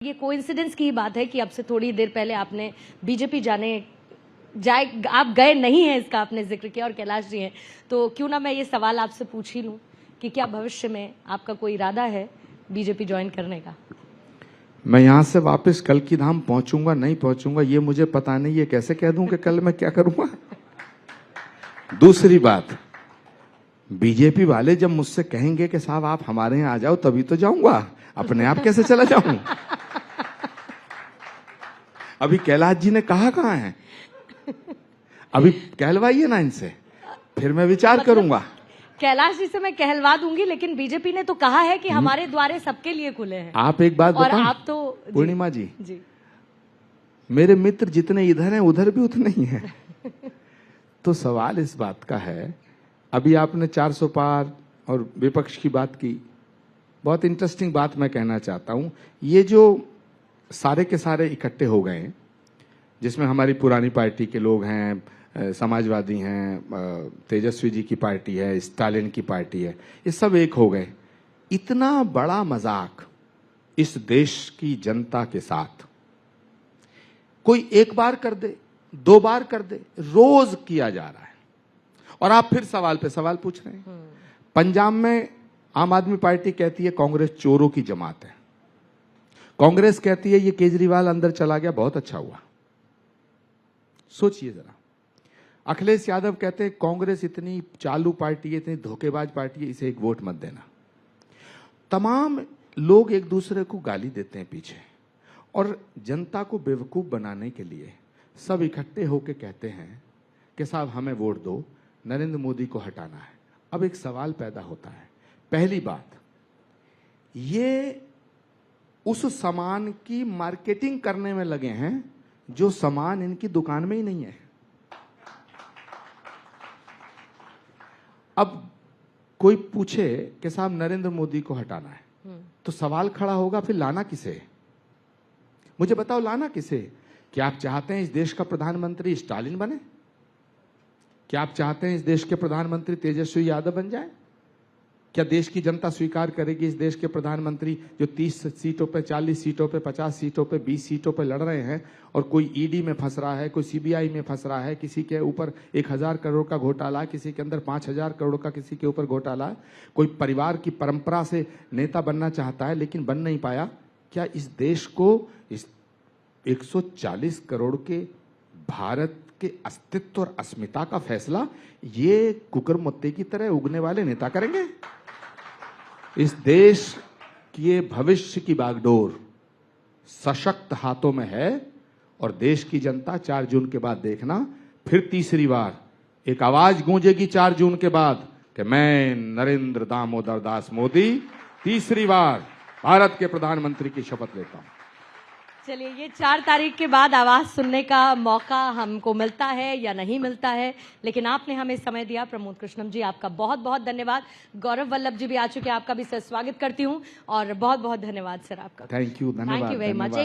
ये कोइंसिडेंस की ही बात है कि अब से थोड़ी देर पहले आपने बीजेपी आप गए नहीं हैं, इसका आपने जिक्र किया, और कैलाश जी हैं, तो क्यों ना मैं ये सवाल आपसे पूछ ही लूं कि क्या भविष्य में आपका कोई इरादा है बीजेपी ज्वाइन करने का? मैं यहां से वापस कल की धाम पहुंचूंगा नहीं पहुंचूंगा ये मुझे पता नहीं, ये कैसे कह दूं कि कल मैं क्या करूंगा। दूसरी बात, बीजेपी वाले जब मुझसे कहेंगे कि साहब आप हमारे यहाँ आ जाओ तभी तो जाऊंगा, अपने आप कैसे चला जाऊं। अभी कैलाश जी ने कहा कहां है, अभी कहलवाइए ना इनसे, फिर मैं विचार करूंगा। कैलाश जी से मैं कहलवा दूंगी, लेकिन बीजेपी ने तो कहा है कि हमारे द्वारे सबके लिए खुले हैं। आप एक बात बताओ, आप तो पूर्णिमा जी, मेरे मित्र जितने इधर हैं उधर भी उतने ही हैं। तो सवाल इस बात का है, अभी आपने 400 पार और विपक्ष की बात की, बहुत इंटरेस्टिंग बात मैं कहना चाहता हूं। ये जो सारे के सारे इकट्ठे हो गए, जिसमें हमारी पुरानी पार्टी के लोग हैं, समाजवादी हैं, तेजस्वी जी की पार्टी है, स्टालिन की पार्टी है, ये सब एक हो गए। इतना बड़ा मजाक इस देश की जनता के साथ कोई एक बार कर दे, 2 बार कर दे, रोज किया जा रहा है। और आप फिर सवाल पे सवाल पूछ रहे हैं। पंजाब में आम आदमी पार्टी कहती है कांग्रेस चोरों की जमात है, कांग्रेस कहती है ये केजरीवाल अंदर चला गया बहुत अच्छा हुआ। सोचिए जरा, अखिलेश यादव कहते हैं कांग्रेस इतनी चालू पार्टी है, इतनी धोखेबाज पार्टी है, इसे एक वोट मत देना। तमाम लोग एक दूसरे को गाली देते हैं पीछे, और जनता को बेवकूफ बनाने के लिए सब इकट्ठे होकर कहते हैं कि साहब हमें वोट दो, नरेंद्र मोदी को हटाना है। अब एक सवाल पैदा होता है, पहली बात, ये उस सामान की मार्केटिंग करने में लगे हैं जो सामान इनकी दुकान में ही नहीं है। अब कोई पूछे कि साहब नरेंद्र मोदी को हटाना है, तो सवाल खड़ा होगा फिर लाना किसे? मुझे बताओ लाना किसे? क्या आप चाहते हैं इस देश का प्रधानमंत्री स्टालिन बने? क्या आप चाहते हैं इस देश के प्रधानमंत्री तेजस्वी यादव बन जाए? क्या देश की जनता स्वीकार करेगी इस देश के प्रधानमंत्री जो 30 सीटों पे, 40 सीटों पे, 50 सीटों पे, 20 सीटों पे लड़ रहे हैं, और कोई ईडी में फंस रहा है, कोई सीबीआई में फंस रहा है, किसी के ऊपर 1000 करोड़ का घोटाला, किसी के अंदर 5000 करोड़ का किसी के ऊपर घोटाला, कोई परिवार की परंपरा से नेता बनना चाहता है लेकिन बन नहीं पाया। क्या इस देश को इस 140 करोड़ के भारत के अस्तित्व और अस्मिता का फैसला ये कुकरमुत्ते की तरह उगने वाले नेता करेंगे? इस देश के भविष्य की बागडोर सशक्त हाथों में है, और देश की जनता 4 जून के बाद देखना, फिर तीसरी बार एक आवाज गूंजेगी 4 जून के बाद कि मैं नरेंद्र दामोदर दास मोदी तीसरी बार भारत के प्रधानमंत्री की शपथ लेता हूं। चलिए, ये 4 तारीख के बाद आवाज सुनने का मौका हमको मिलता है या नहीं मिलता है, लेकिन आपने हमें समय दिया। प्रमोद कृष्णम जी, आपका बहुत बहुत धन्यवाद। गौरव वल्लभ जी भी आ चुके हैं, आपका भी सर स्वागत करती हूँ, और बहुत बहुत धन्यवाद सर आपका। थैंक यू, धन्यवाद, थैंक यू वेरी मच।